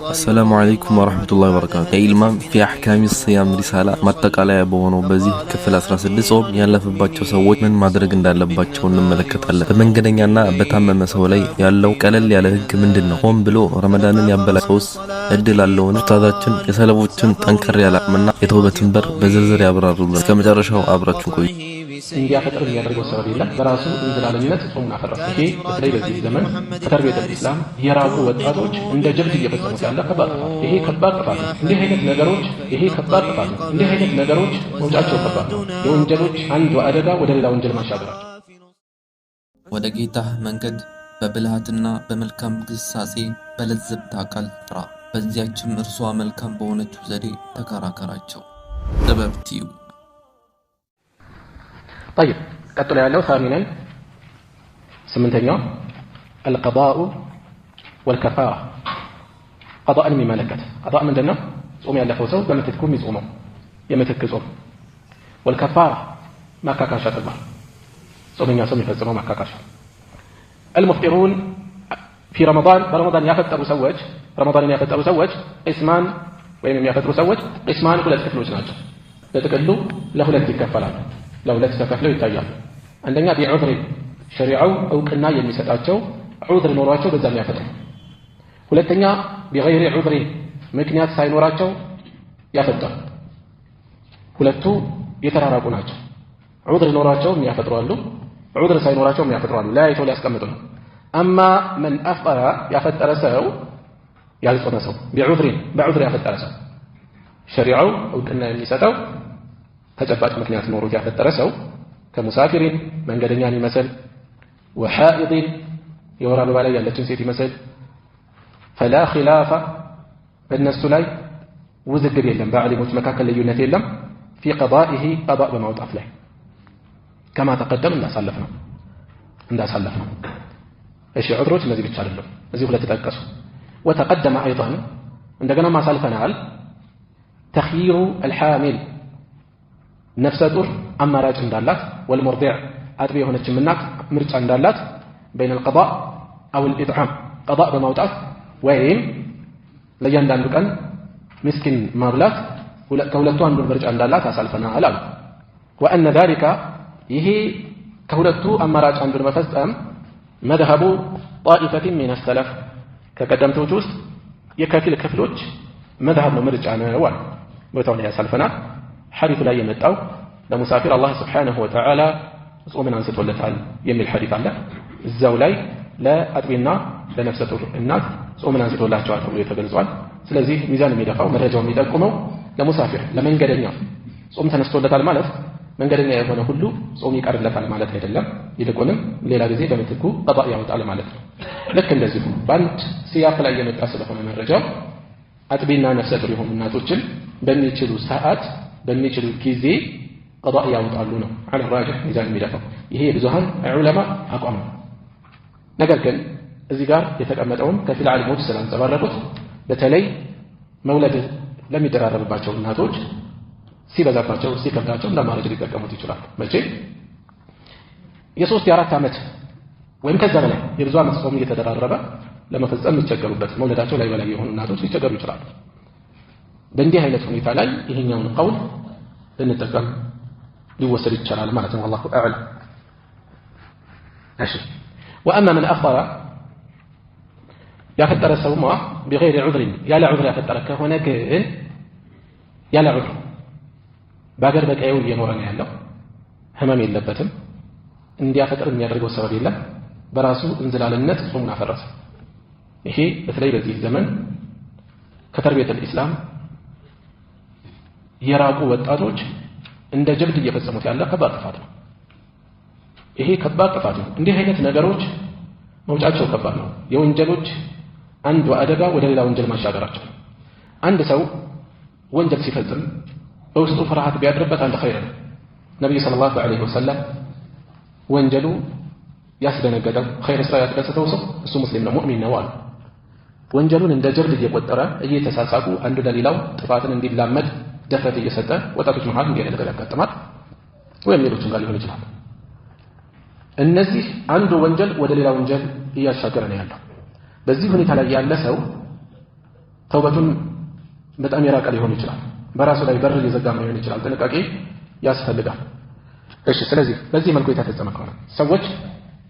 السلام عليكم ورحمة الله وبركاته. إلمام في أحكام الصيام رسالة متقالة بونو بزي كفل 16 ጾም ያለፈባቸው ሰዎች ምን ማድረግ እንዳለባቸው እንመለከታለን። በመንገደኛና በታመመ ሰው ላይ ያለው ቀለል ያለ ህግ ምንድነው? ሆን ብሎ ረመዳንን ያበላሸውስ እድል አለውን? ኡስታዛችን የሰለቦችን ጠንከር ያለ አቅምና የተውበትን በር በዝርዝር ያብራሩልን። እስከመጨረሻው አብራችሁን ቆዩ። እንዲያፈጥር የሚያደርገው ሰበብ የለም። በራሱ እንዝላልነት ጾሙን አፈረሰ። ይሄ በተለይ በዚህ ዘመን ከተርቢየተል ኢስላም የራቁ ወጣቶች እንደ ጀብድ እየፈጸሙት ያለ ከባድ ጥፋት። ይሄ ከባድ ጥፋት ነው። እንዲህ አይነት ነገሮች መውጫቸው ከባድ ነው። የወንጀሎች አንዱ አደጋ ወደ ሌላ ወንጀል ማሻገራቸው። ወደ ጌታህ መንገድ በብልሃትና በመልካም ግሳጼ በለዘብታ ቃል ጥራ፣ በዚያችም እርሷ መልካም በሆነችው ዘዴ ተከራከራቸው። ጥበብ ቲዩ طيب ቀጥሎ ያለው ثامنا ስምንተኛው القضاء والكفارة قضاءን የሚመለከት قضاء ምንድነው? ጾም ያለፈው ሰው በምትኩ የሚጾመው የምትክ ጾም። والكفارة ማካካሻ ተባለ። ጾመኛ ሰው የሚፈጽመው ማካካሻ። المفطرون في رمضان برمضان ያፈጠሩ ሰዎች ረመዳንን ያፈጠሩ ሰዎች قسمان ወይም የሚያፈጥሩ ሰዎች قسمان ሁለት ክፍሎች ናቸው። በጥቅሉ ለሁለት ይከፈላሉ። ለሁለት ተከፍለው ይታያሉ። አንደኛ ቢዑዝር ሸሪዓው እውቅና የሚሰጣቸው ዑዝር ኖሯቸው በዛም ያፈጥሩ። ሁለተኛ ቢገይሪ ዑዝር ምክንያት ሳይኖራቸው ያፈጥሩ። ሁለቱ የተራራቁ ናቸው። ዑዝር ኖሯቸው የሚያፈጥሩ አሉ፣ ዑዝር ሳይኖራቸው የሚያፈጥሩ አሉ። ለያይተው ሊያስቀምጡ ነው። አማ መን አፍጠረ ያፈጠረ ሰው ያልጾመ ሰው በዑዝር ያፈጠረ ሰው ሸሪዓው እውቅና የሚሰጠው ተጨባጭ ምክንያት ኖሮት ያፈጠረ ሰው ከሙሳፊሪን መንገደኛን ይመስል ወሐኢድን የወር አበባ ላይ ያለችን ሴት ይመስል ፈላ ኺላፈ በእነሱ ላይ ውዝግብ የለም፣ በዓሊሞች መካከል ልዩነት የለም። ፊ ቀዳኢሂ ቀዳእ በማውጣት ላይ ከማ ተቀደም እንዳሳለፍ ነው። እሺ ዑዝሮች እነዚህ ብቻ አይደለም፣ እዚህ ሁለት ተጠቀሱ። ወተቀደመ አይضን እንደገናም አሳልፈናል ተኽይሩ አልሓሚል ነፍሰ ጡር አማራጭ እንዳላት ወልሙርዲዕ አጥቢ የሆነችም እናት ምርጫ እንዳላት በይነ القضاء أو الإطعام ቀضاء በማውጣት ወይም ለእያንዳንዱ ቀን ምስኪን ማብላት ከሁለቱ አንዱን ምርጫ እንዳላት አሳልፈናል አሉ። وأن ذلك ይሄ ከሁለቱ አማራጭ አንዱን መፈጸም መذهب طائفة من السلف ከቀደምቶች ውስጥ የከፊል ክፍሎች መذهب ነው፣ ምርጫ ነው አሉ። ቦታው ላይ ያሳልፈናል። ሐዲሱ ላይ የመጣው ለሙሳፊር አላህ ስብሓነሁ ወተዓላ ጾምን አንስቶለታል የሚል ሐዲስ አለ። እዛው ላይ ለአጥቢና ለነፍሰ ጡር እናት ጾምን አንስቶላቸዋል ተብሎ ተገልጿል። ስለዚህ ሚዛን የሚደፋው መረጃው የሚጠቁመው ለሙሳፊር ለመንገደኛ ጾም ተነስቶለታል ማለት መንገደኛ የሆነ ሁሉ ጾም ይቀርለታል ማለት አይደለም። ይልቁንም ሌላ ጊዜ በምትኩ ቀضاء ያወጣል ማለት ነው። ልክ እንደዚሁ በአንድ ሲያቅ ላይ የመጣ ስለሆነ መረጃው አጥቢና ነፍሰ ጡር የሆኑ እናቶችን በሚችሉ ሰዓት በሚችሉ ጊዜ ቀضاء ያወጣሉ ነው على الراجح ሚዛን የሚደፋው። ይሄ የብዙሃን ዑለማ አቋም ነው። ነገር ግን እዚህ ጋር የተቀመጠውን ከፊል ዓሊሞች ስላንጸባረቁት በተለይ መውለድ ለሚደራረብባቸው እናቶች ሲበዛባቸው ሲከብዳቸው እንደማረጅ ሊጠቀሙት ይችላሉ። መቼ የ3 የ4 ዓመት ወይም ከዛ በላይ የብዙ ዓመት ጾም እየተደራረበ ለመፈጸም የሚቸገሩበት መውለዳቸው ላይ በላይ የሆኑ እናቶች ሊቸገሩ ይችላሉ። በእንዲህ አይነት ሁኔታ ላይ ይሄኛውን ቀውል ልንጠቀም ሊወሰድ ይችላል ማለት ነው። አላሁ አዕለም። እሺ ወአማ መን አፍጠረ ያፈጠረ ሰውማ ቢገይሪ ዑዝሪን ያለ ዑዝር ያፈጠረ ከሆነ ግን ያለ ዑዝር በአገር በቀየው እየኖረ ነው ያለው፣ ህመም የለበትም፣ እንዲያፈጥር የሚያደርገው ሰበብ የለም፣ በራሱ እንዝላልነት ጾሙን አፈረሰ። ይሄ በተለይ በዚህ ዘመን ከተርቢየተል ኢስላም የራቁ ወጣቶች እንደ ጀብድ እየፈጸሙት ያለ ከባድ ጥፋት ነው። ይሄ ከባድ ጥፋት ነው። እንዲህ አይነት ነገሮች መውጫቸው ከባድ ነው። የወንጀሎች አንዱ አደጋ ወደ ሌላ ወንጀል ማሻገራቸው። አንድ ሰው ወንጀል ሲፈጽም በውስጡ ፍርሃት ቢያድርበት አንድ ኸይር ነው። ነብዩ ሰለላሁ ዐለይሂ ወሰለም ወንጀሉ ያስደነገጠው ኸይር ስራ ያስደሰተው ሰው እሱ ሙስሊም ነው፣ ሙእሚን ነው አሉ። ወንጀሉን እንደ ጀብድ እየቆጠረ እየተሳሳቁ አንዱ ለሌላው ጥፋትን እንዲላመድ ደፈት እየሰጠ ወጣቶች መሃል እንዲህ ነገር ያጋጥማል፣ ወይም ሌሎችም ጋር ሊሆን ይችላል። እነዚህ አንዱ ወንጀል ወደ ሌላ ወንጀል እያሻገረ ነው ያለው። በዚህ ሁኔታ ላይ ያለ ሰው ተውበቱን በጣም የራቀ ሊሆን ይችላል። በራሱ ላይ በር እየዘጋ ሊሆን ይችላል። ጥንቃቄ ያስፈልጋል። እሺ ስለዚህ በዚህ መልኩ የተፈጸመ ከሆነ ሰዎች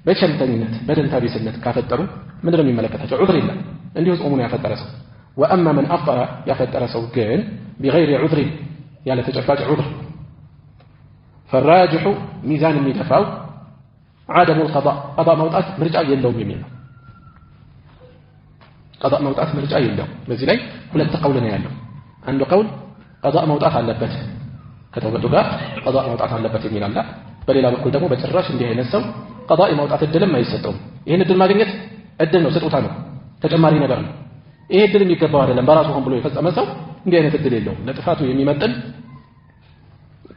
በቸልተኝነት በደንታ ቢስነት ካፈጠሩ ምንድነው የሚመለከታቸው? ዑድር የለም እንዲሁ ጾሙን ያፈጠረ ሰው። ወአማ መን አፍጠረ ያፈጠረ ሰው ግን ቢገይሪ ዑድር ያለ ተጨባጭ ዑድር ፈራጅሑ ሚዛን የሚደፋው ዓደሙ ቀዳ መውጣት ምርጫ የለውም የሚል ነው። ቀዳ መውጣት ምርጫ የለውም። በዚህ ላይ ሁለት ቀውል ነው ያለው። አንዱ ቀውል ቀዳ መውጣት አለበት ከተውበቱ ጋር ቀዳ መውጣት አለበት የሚል አለ። በሌላ በኩል ደግሞ በጭራሽ እንዲህ አይነት ሰው ቀዳ የማውጣት እድልም አይሰጠውም። ይህን እድል ማግኘት እድል ነው፣ ስጦታ ነው፣ ተጨማሪ ነገር ነው። ይሄ እድል የሚገባው አይደለም። በራሱ ሆን ብሎ የፈጸመ ሰው እንዲህ አይነት እድል የለውም። ለጥፋቱ የሚመጥን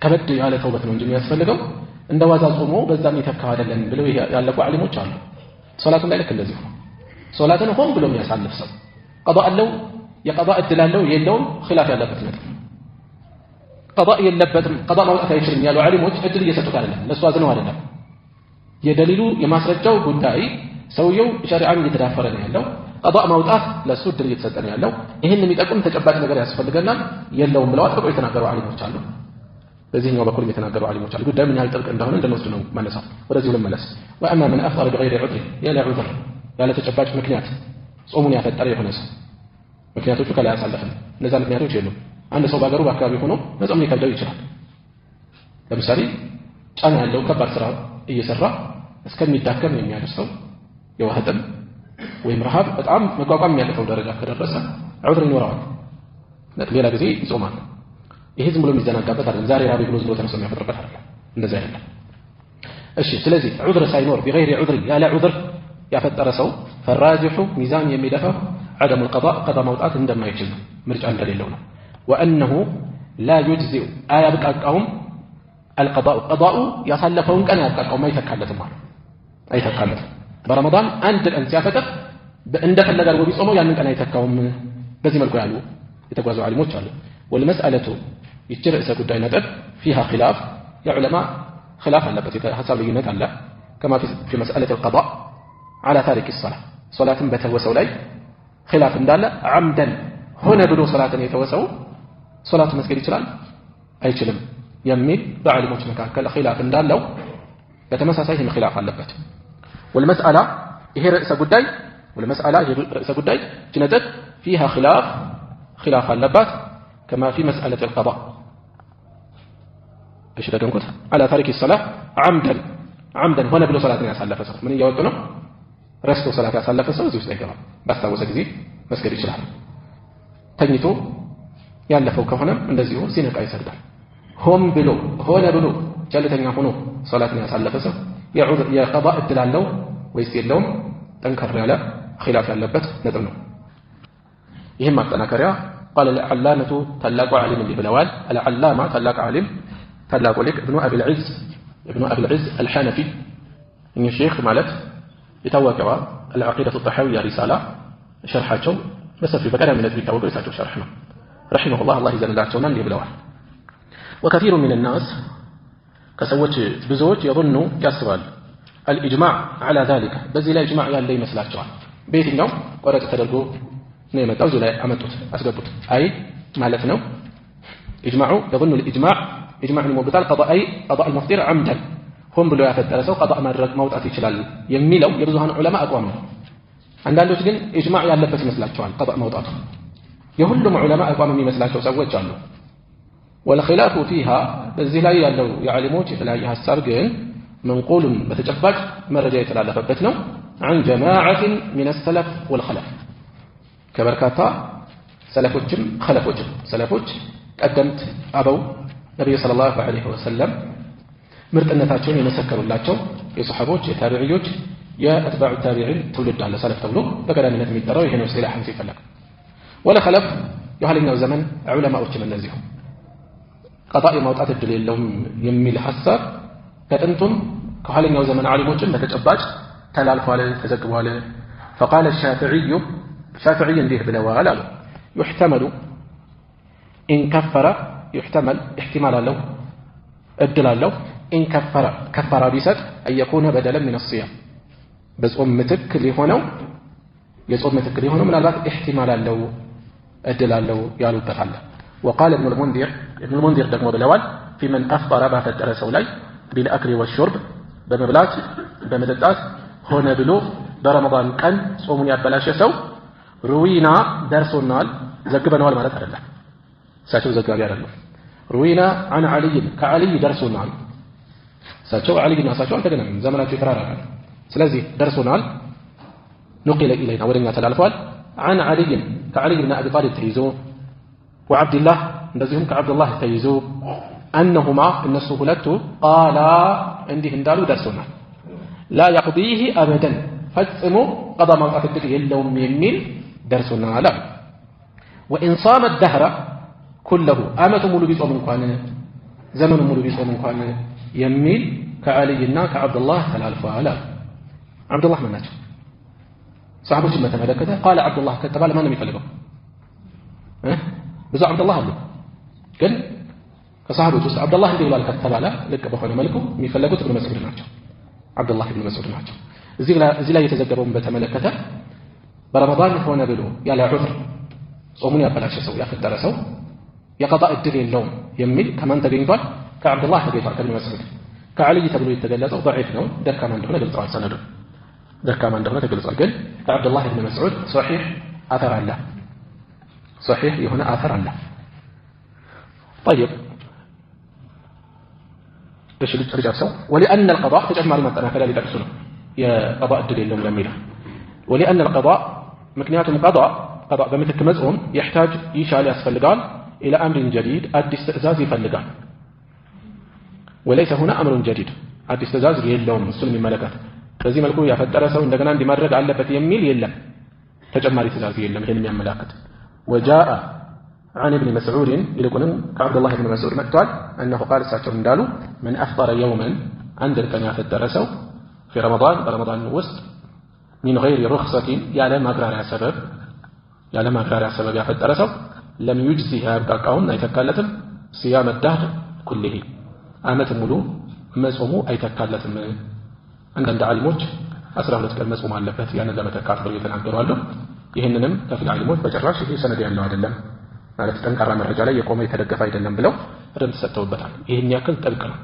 ከበድ ያለ ተውበት ነው እንጂ የሚያስፈልገው እንደ ዋዛ ጾሞ በዛም የተካው አይደለም ብለው ያለቁ ዓሊሞች አሉ። ሶላቱን ላይ ልክ እንደዚህ ነው። ሶላትን ሆን ብሎ የሚያሳልፍ ሰው ቀዳ አለው የቀዳ እድል አለው የለውም ኺላፍ ያለበት ነው። ቀዳ የለበትም ቀዳ ማውጣት አይችልም ያሉ ዓሊሞች እድል እየሰጡት አይደለም፣ ለሱ አዝነው አይደለም። የደሊሉ የማስረጃው ጉዳይ ሰውየው ሸሪዓን እየተዳፈረ ነው ያለው። ቀዳ ማውጣት ለሱ እድል እየተሰጠ ነው ያለው። ይህን የሚጠቁም ተጨባጭ ነገር ያስፈልገናል። የለውም ብለው አጥብቀው የተናገሩ ዓሊሞች አሉ። በዚህኛው በኩል የተናገሩ ዓሊሞች አሉ። ጉዳዩ ምን ያህል ጥልቅ እንደሆነ እንደነሱ ነው መለሳው። ወደዚሁ ልመለስ። ወአማ መን አፍጠረ ቢገይሪ ዑድር ያለ ዑድር ያለ ተጨባጭ ምክንያት ጾሙን ያፈጠረ የሆነ ሰው ምክንያቶቹ ከላይ ያሳለፍን እነዛ ምክንያቶች የሉም። አንድ ሰው በአገሩ በአካባቢ ሆኖ መጾም ሊከብደው ይችላል። ለምሳሌ ጫና ያለው ከባድ ስራ እየሰራ እስከሚዳከም የሚያደርሰው የውሃ ጥም ወይም ረሃብ በጣም መቋቋም የሚያቅተው ደረጃ ከደረሰ ዑድር ይኖረዋል። ሌላ ጊዜ ይጾማል። ይሄ ዝም ብሎ የሚዘናጋበት አይደለም። ዛሬ ራቢ ብሎ ዝም ብሎ ተነስቶ የሚያፈጥርበት አይደለም። እንደዛ አይደለም። እሺ ስለዚህ ዑድር ሳይኖር ቢገይሪ ዑድር ያለ ዑድር ያፈጠረ ሰው ፈራጅሑ ሚዛን የሚደፋው عدم القضاء قضى موطات عندما يجوز مرجع دليله وانه لا يجزئ يبقاهم القضاء قضاء يصلفون كان يبقاهم ما يتكلتم اي تكلت برمضان عند ان ሲያፈጥር እንደፈለገ አድርጎ ቢጾመው ያንን ቀን አይተካውም። በዚህ መልኩ ያሉ የተጓዙ ዓሊሞች አሉ። والمساله ይችርሰ ጉዳይ ነጥብ فيها خلاف የዑለማ خلاف አለበት የሐሳብ ልዩነት አለ። كما في مساله القضاء على تارك الصلاه ሶላትን በተወሰው ላይ ኺላፍ እንዳለ ዓምደን ሆነ ብሎ ሶላትን የተወሰው ሶላት መስገድ ይችላል አይችልም የሚል በዓሊሞች መካከል ኺላፍ እንዳለው በተመሳሳይ ይህም ኺላፍ አለበት። والمسألة ይሄ ርዕሰ ጉዳይ ጅነደት فيها خلاف አለባት كما في مسألة القضاء ايش ደገምኩት على تارك الصلاة ዓምደን ሆነ ብሎ ሶላትን ያሳለፈ ሰው ምን እያወጡ ነው? ረስቶ ሶላት ያሳለፈ ሰው እዚህ ውስጥ አይገባም። ባስታወሰ ጊዜ መስገድ ይችላል። ተኝቶ ያለፈው ከሆነ እንደዚሁ ሲነቃ ይሰግዳል። ሆነ ብሎ ቸልተኛ ሆኖ ሶላትን ያሳለፈ ሰው የቀዳ እድል አለው ወይስ የለውም? ጠንከር ያለ ኺላፍ ያለበት ነጥብ ነው። ይህም ማጠናከሪያ قال العلامة ታላቁ ዓሊም እንዲህ ብለዋል። العلامة ታላቁ ዓሊም ታላቁ ሊቅ ابن أبي العز الحنفي እኚህ ሼኽ ማለት የታወቀው العقيدة الطحاوية رسالة شرحቸው በሰፊው በቀዳሚነት የሚታወቀው የሳቸው ሸርሕ ነው። رحمه الله الله ይዘንላቸውና እንዲህ ብለዋል። وكثير من الناس ከሰዎች ብዙዎች يظن ያስባሉ الإجماع على ذلك በዚህ ላይ ኢጅማዕ ያለ ይመስላቸዋል። በየትኛው ቆረጥ ተደርጎ ነው የመጣው እዚህ ላይ አመጡት አስገቡት። አይ ማለት ነው ኢጅማዑ يظن الإجماع ኢጅማዕ ይሞግታል قضاء المفطر عمدا ሆን ብሎ ያፈጠረ ሰው ቀጣዕ ማድረግ ማውጣት ይችላል የሚለው የብዙሃን ዑለማ አቋም ነው። አንዳንዶች ግን ኢጅማዕ ያለበት ይመስላቸዋል ቀጣዕ ማውጣቱ። የሁሉም ዑለማ አቋም የሚመስላቸው ሰዎች አሉ። والخلاف فيها በዚህ ላይ ያለው የዓሊሞች የተለያየ ሐሳብ ግን መንቁሉን በተጨባጭ መረጃ የተላለፈበት ነው። عن جماعة من السلف والخلف ከበርካታ ሰለፎችም ኸለፎችም ሰለፎች ቀደምት አበው ነብዩ ሰለላሁ ዐለይሂ ወሰለም ምርጥነታቸውን የመሰከሩላቸው የሱሐቦች የታቢዒዎች የአትባዑ ታቢዒን ትውልድ አለ ሰለፍ ተብሎ በቀዳሚነት የሚጠራው ይሄ ነው ኢስቲላህን ሲፈለግ። ወለ ኸለፍ የኋለኛው ዘመን ዑለማዎችም እነዚሁ ቀጣዕ የማውጣት እድል የለውም የሚል ሐሳብ ከጥንቱም ከኋለኛው ዘመን ዓሊሞችም በተጨባጭ ተላልፏል ተዘግቧል። فقال الشافعي እንዲህ ብለዋል አሉ يحتمل إن كفر يحتمل احتمال አለው እድል አለው إن كفر بيسد أن يكون بدلا من الصيام بس متك لهنا يصوم متك لهنا من البعض احتمال له እድላለው ያሉበታል وقال ابن المنذر ደግሞ ብለዋል في من أفطر ባፈጠረ ሰው ላይ بالأكل والشرب በመብላት በመጠጣት ሆነ ብሎ በረመዳን ቀን ጾሙን ያበላሸ ሰው ሩዊና ደርሶናል ዘግበነዋል ማለት አይደለም እሳቸው ዘጋቢ አይደለም ሩዊና عن علي ከዓሊ ደርሶናል እሳቸው ዓሊና እሳቸው አልተገናኙም ዘመናቸው የተራራቀ ስለዚህ ደርሶናል نقل إلينا ወደኛ ተላልፏል عن علي كعلي بن أبي طالب تيزو وعبد الله እንደዚሁም ከعبد الله ተይዞ أنهما እነሱ ሁለቱ قال እንዲህ እንዳሉ ደርሶናል لا يقضيه أبدا ፈጽሞ ቀዳ ማውጣት እድል የለውም የሚል ደርሶናል وإن صام الدهر كله ዓመቱ ሙሉ ቢጾም እንኳን ዘመኑ ሙሉ ቢጾም እንኳን የሚል ከዓሊና ከዓብዱላህ ተላልፏል ዓብዱላህ ማን ናቸው صحابوች በተመለከተ قال عبد الله ከተባለ ማን ነው የሚፈልገው ብዙ ዓብዱላህ አሉ ግን ከصحابوች ውስጥ ዓብዱላህ እንዲህ ብሏል ከተባለ ልክ በሆነ መልኩ የሚፈልጉት ኢብኑ መስዑድ ናቸው ዓብዱላህ ኢብኑ መስዑድ ናቸው እዚህ ላይ የተዘገበውን በተመለከተ በረመዳን ሆነ ብሎ ያለ ዑዝር ጾሙን ያበላሸ ሰው ያፈጠረ ሰው የቀዳ እድል የለውም የሚል ከማን ተገኝቷል ከዓብዱላህ ተገኝቷል ከኢብኑ መስዑድ ከዓሊ ተብሎ የተገለጸው ضعيف ነው ደካማ እንደሆነ ገልጸዋል ሰነዱ ደካማ እንደሆነ ተገልጿል ግን ከዓብዱላህ ኢብኑ መስዑድ ሶሒህ አተር አለ ሶሒህ የሆነ አተር አለ طيب ايش اللي ترجع سو ولان القضاء تجمع المطنه كذا لتقصله يا قضاء الدليل لهم جميله ولان القضاء مكنياتهم قضاء بمثل مزعوم يحتاج يشال يسفلقال الى امر جديد ادي استئزاز يفلقال وليس هنا امر جديد ادي استئزاز የለውም እሱን የሚመለከት በዚህ መልኩ ያፈጠረ ሰው እንደገና እንዲማድረግ አለበት የሚል የለም ተጨማሪ ትእዛዝ የለም ይሄን የሚያመላክት وجاء عن ابن مسعود يقولون كعبد الله بن مسعود مكتوب انه قال ساعه እንዳሉ من افطر يوما عند كان ያፈጠረ ሰው في رمضان ውስጥ من غير رخصة ያለ ማግራሪያ ሰበብ ያፈጠረ ሰው لم يجزي ያብቃቃውን አይተካለትም صيام الدهر كله ዓመት ሙሉ መጾሙ አይተካለትም አንዳንድ ዓሊሞች 12 ቀን መጾም አለበት ያንን ለመተካት ብለው የተናገሩ አሉ ይሄንንም ከፊል ዓሊሞች በጭራሽ ይሄ ሰነድ ያለው አይደለም ማለት ጠንካራ መረጃ ላይ የቆመ የተደገፈ አይደለም ብለው ረምት ሰጥተውበታል ይሄን ያክል ጥብቅ ነው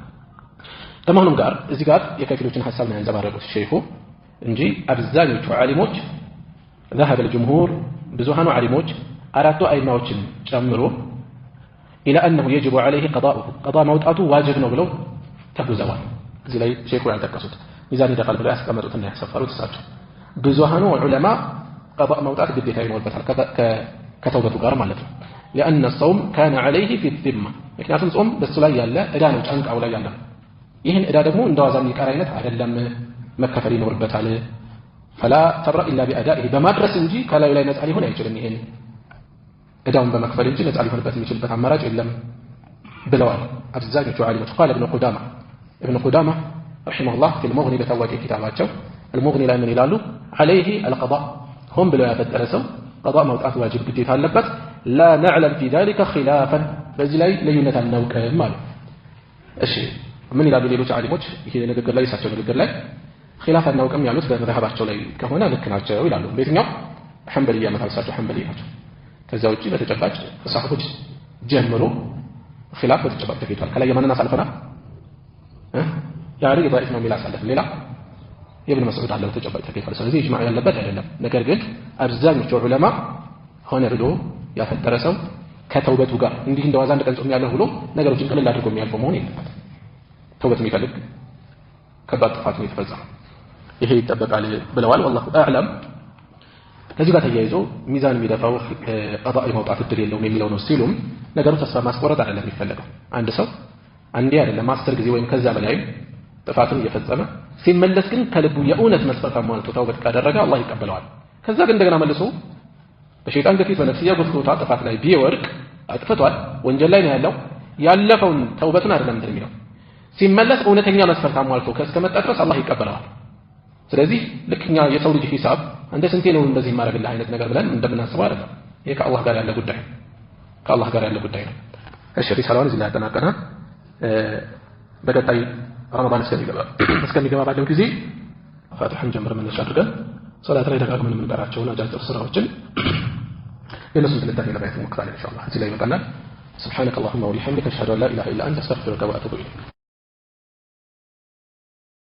ከመሆኑም ጋር እዚህ ጋር የከፊሎችን ሐሳብ ነው ያንጸባረቁት ሼኹ እንጂ አብዛኞቹ ዓሊሞች ذهب الجمهور ብዙሃኑ ዓሊሞች አራቱ አይማዎችን ጨምሮ الى انه يجب عليه قضاء موጣቱ ዋጅብ ነው ብለው ተጉዘዋል እዚህ ላይ ሼኹ ያልጠቀሱት ሚዛን ይደቃል ብለው ያስቀመጡትና ያሰፈሩት እሳቸው ብዙሃኑ ዑለማ ቀضاء መውጣት ግዴታ ይኖርበታል ከተውበቱ ጋር ማለት ነው لأن الصوم كان عليه في الذمة ምክንያቱም ጾም በሱ ላይ ያለ እዳ ነው ጫንቃው ላይ ያለ ይህን እዳ ደግሞ እንደዋዛ የሚቀር አይነት አይደለም መከፈል ይኖርበታል فلا تبرأ إلا بأدائه በማድረስ እንጂ ከላዩ ላይ ነፃ ሊሆን አይችልም ይሄን እዳውን በመክፈል እንጂ ነፃ ሊሆንበት የሚችልበት አማራጭ የለም ብለዋል አብዛኞቹ ዓሊሞች قال ابن قدامة رحمه الله في المغني بتواجه كتاباته المغني لا من يلالو عليه القضاء هم بلا يفترسوا قضاء موطات واجب ግዴታ አለበት لا نعلم في ذلك خلافا በዚህ ላይ ልዩነት አናውቅም ማለት እሺ ምን ይላሉ ሌሎች ዓሊሞች ይሄ ንግግር ላይ እሳቸው ንግግር ላይ خلاف አናውቅም ያሉት በመዝሐባቸው ላይ ከሆነ ልክ ናቸው ይላሉ በየትኛው ሐንበሊያ መታሰባቸው ሐንበሊ ናቸው ከዛ ውጪ በተጨባጭ ሰሃቦች ጀምሮ خلاف በተጨባጭ ተፈይቷል ከላይ የማንን አሳልፈና ያሪ ضعيف ነው የሚላሳለፍ ሌላ የኢብኑ መስዑድ አለው ተጨባጭ ተፈይቷል ስለዚህ ኢጅማዕ ያለበት አይደለም ነገር ግን አብዛኞቹ ዑለማ ሆነ ብሎ ያፈጠረ ሰው ከተውበቱ ጋር እንዲህ እንደዋዛ አንድ ቀን ጾም ያለው ብሎ ነገሮችን ቀለል አድርጎ የሚያልፈው መሆን የለበትም ተውበት የሚፈልግ ከባድ ጥፋት ነው የተፈጸመው ይሄ ይጠበቃል ብለዋል والله اعلم ከዚህ ጋር ተያይዞ ሚዛን የሚደፋው ቀضاء የማውጣት እድል የለውም የሚለው ነው ሲሉም ነገሩ ተስፋ ማስቆረጥ አይደለም የሚፈልገው አንድ ሰው አንዴ አይደለም 10 ጊዜ ወይም ከዛ በላይ ጥፋትን እየፈጸመ ሲመለስ ግን ከልቡ የእውነት መስፈርት አሟልቶ ተውበት ካደረገ አላህ ይቀበለዋል ከዛ ግን እንደገና መልሶ በሸይጣን ግፊት በነፍስያ ጉትጎታ ጥፋት ላይ ቢወርቅ አጥፍቷል ወንጀል ላይ ነው ያለፈውን ተውበቱን አይደለም እንደሚለው ሲመለስ እውነተኛ መስፈርት አሟልቶ ከስከመጣ ድረስ አላህ ይቀበለዋል ስለዚህ ልክኛ የሰው ልጅ ሂሳብ እንደ ስንቴ ነው እንደዚህ ማረግልህ አይነት ነገር ብለን እንደምናስበው አይደለም ይሄ ከአላህ ጋር ያለ ጉዳይ ነው እሺ ሪሳላውን እዚህ ላይ አጠናቀና በቀጣይ ረመዳን እስከሚገባ ባለው ጊዜ ፋቲሐን ጀምረን መነሻ አድርገን ሶላት ላይ ደጋግመን የምንቀራቸውን አጫጭር ስራዎችን የነሱን ትንታኔ ለማየት እንሞክራለን ኢንሻአላህ። እዚህ ላይ ይበቃናል። سبحانك اللهم وبحمدك اشهد ان لا اله الا انت استغفرك واتوب اليك